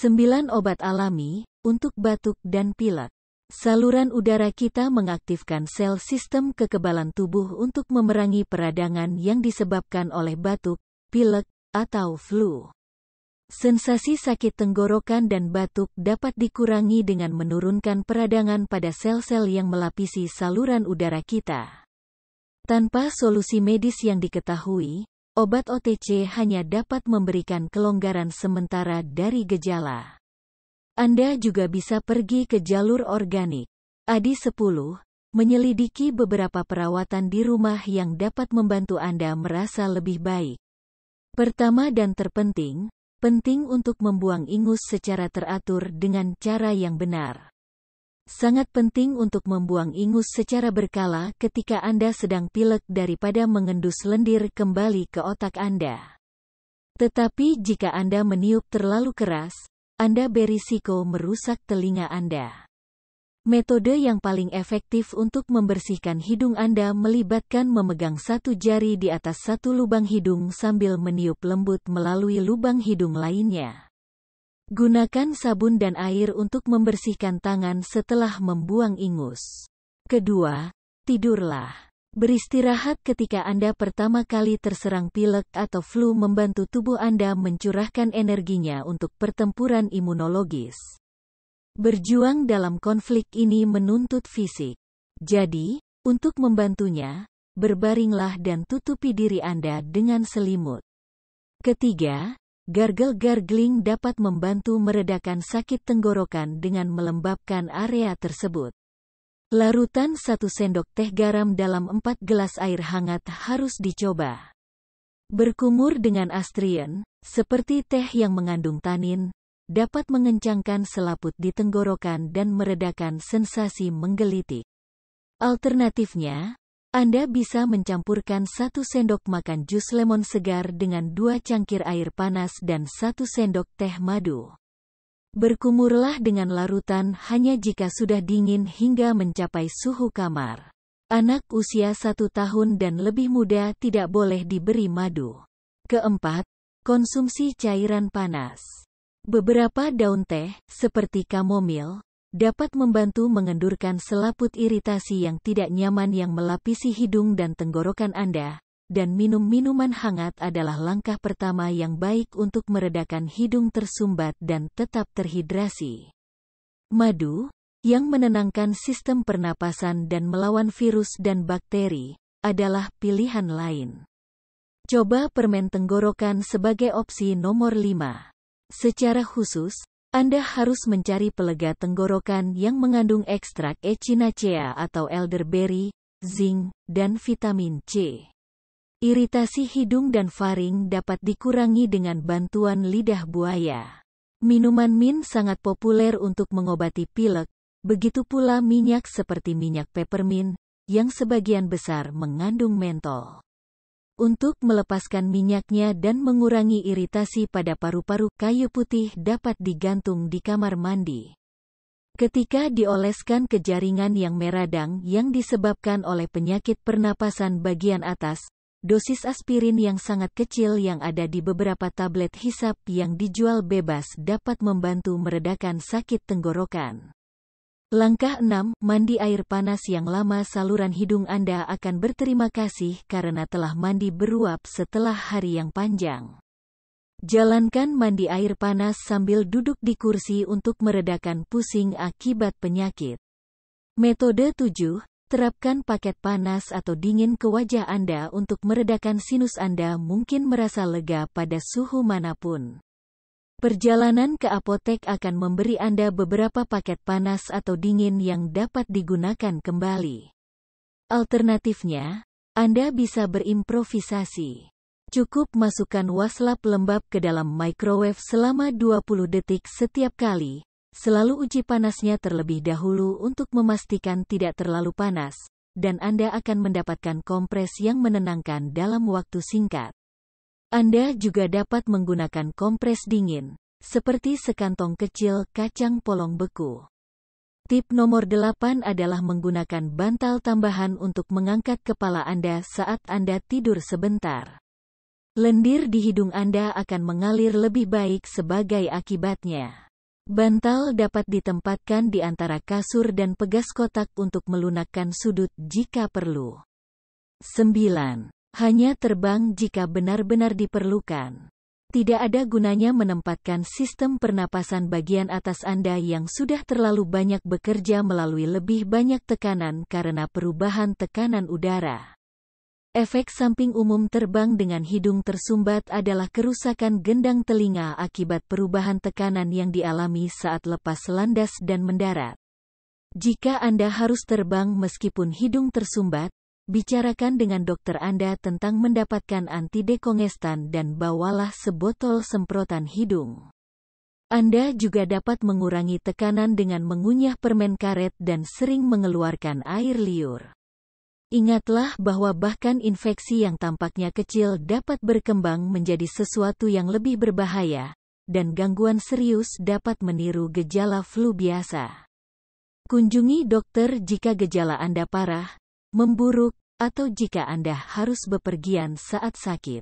9 obat alami untuk batuk dan pilek. Saluran udara kita mengaktifkan sel sistem kekebalan tubuh untuk memerangi peradangan yang disebabkan oleh batuk, pilek, atau flu. Sensasi sakit tenggorokan dan batuk dapat dikurangi dengan menurunkan peradangan pada sel-sel yang melapisi saluran udara kita. Tanpa solusi medis yang diketahui, obat OTC hanya dapat memberikan kelonggaran sementara dari gejala. Anda juga bisa pergi ke jalur organik. ADI 10, menyelidiki beberapa perawatan di rumah yang dapat membantu Anda merasa lebih baik. Pertama dan terpenting, penting untuk membuang ingus secara teratur dengan cara yang benar. Sangat penting untuk membuang ingus secara berkala ketika Anda sedang pilek daripada mengendus lendir kembali ke otak Anda. Tetapi jika Anda meniup terlalu keras, Anda berisiko merusak telinga Anda. Metode yang paling efektif untuk membersihkan hidung Anda melibatkan memegang satu jari di atas satu lubang hidung sambil meniup lembut melalui lubang hidung lainnya. Gunakan sabun dan air untuk membersihkan tangan setelah membuang ingus. Kedua, tidurlah. Beristirahat ketika Anda pertama kali terserang pilek atau flu membantu tubuh Anda mencurahkan energinya untuk pertempuran imunologis. Berjuang dalam konflik ini menuntut fisik. Jadi, untuk membantunya, berbaringlah dan tutupi diri Anda dengan selimut. Ketiga, gargle-gargling dapat membantu meredakan sakit tenggorokan dengan melembabkan area tersebut. Larutan 1 sendok teh garam dalam 4 gelas air hangat harus dicoba. Berkumur dengan astrian, seperti teh yang mengandung tanin, dapat mengencangkan selaput di tenggorokan dan meredakan sensasi menggelitik. Alternatifnya, Anda bisa mencampurkan 1 sendok makan jus lemon segar dengan 2 cangkir air panas dan 1 sendok teh madu. Berkumurlah dengan larutan hanya jika sudah dingin hingga mencapai suhu kamar. Anak usia 1 tahun dan lebih muda tidak boleh diberi madu. Keempat, konsumsi cairan panas. Beberapa daun teh, seperti kamomil, dapat membantu mengendurkan selaput iritasi yang tidak nyaman yang melapisi hidung dan tenggorokan Anda, dan minum minuman hangat adalah langkah pertama yang baik untuk meredakan hidung tersumbat dan tetap terhidrasi. Madu, yang menenangkan sistem pernapasan dan melawan virus dan bakteri, adalah pilihan lain. Coba permen tenggorokan sebagai opsi nomor 5. Secara khusus, Anda harus mencari pelega tenggorokan yang mengandung ekstrak Echinacea atau elderberry, zinc, dan vitamin C. Iritasi hidung dan faring dapat dikurangi dengan bantuan lidah buaya. Minuman mint sangat populer untuk mengobati pilek, begitu pula minyak seperti minyak peppermint, yang sebagian besar mengandung mentol. Untuk melepaskan minyaknya dan mengurangi iritasi pada paru-paru, kayu putih dapat digantung di kamar mandi. Ketika dioleskan ke jaringan yang meradang yang disebabkan oleh penyakit pernapasan bagian atas, dosis aspirin yang sangat kecil yang ada di beberapa tablet hisap yang dijual bebas dapat membantu meredakan sakit tenggorokan. Langkah 6. Mandi air panas yang lama. Saluran hidung Anda akan berterima kasih karena telah mandi beruap setelah hari yang panjang. Jalankan mandi air panas sambil duduk di kursi untuk meredakan pusing akibat penyakit. Metode 7. Terapkan paket panas atau dingin ke wajah Anda untuk meredakan sinus Anda mungkin merasa lega pada suhu manapun. Perjalanan ke apotek akan memberi Anda beberapa paket panas atau dingin yang dapat digunakan kembali. Alternatifnya, Anda bisa berimprovisasi. Cukup masukkan waslap lembab ke dalam microwave selama 20 detik setiap kali. Selalu uji panasnya terlebih dahulu untuk memastikan tidak terlalu panas, dan Anda akan mendapatkan kompres yang menenangkan dalam waktu singkat. Anda juga dapat menggunakan kompres dingin, seperti sekantong kecil kacang polong beku. Tip nomor 8 adalah menggunakan bantal tambahan untuk mengangkat kepala Anda saat Anda tidur sebentar. Lendir di hidung Anda akan mengalir lebih baik sebagai akibatnya. Bantal dapat ditempatkan di antara kasur dan pegas kotak untuk melunakkan sudut jika perlu. 9. Hanya terbang jika benar-benar diperlukan. Tidak ada gunanya menempatkan sistem pernapasan bagian atas Anda yang sudah terlalu banyak bekerja melalui lebih banyak tekanan karena perubahan tekanan udara. Efek samping umum terbang dengan hidung tersumbat adalah kerusakan gendang telinga akibat perubahan tekanan yang dialami saat lepas landas dan mendarat. Jika Anda harus terbang meskipun hidung tersumbat, bicarakan dengan dokter Anda tentang mendapatkan antidekongestan dan bawalah sebotol semprotan hidung. Anda juga dapat mengurangi tekanan dengan mengunyah permen karet dan sering mengeluarkan air liur. Ingatlah bahwa bahkan infeksi yang tampaknya kecil dapat berkembang menjadi sesuatu yang lebih berbahaya, dan gangguan serius dapat meniru gejala flu biasa. Kunjungi dokter jika gejala Anda parah, memburuk, atau jika Anda harus bepergian saat sakit.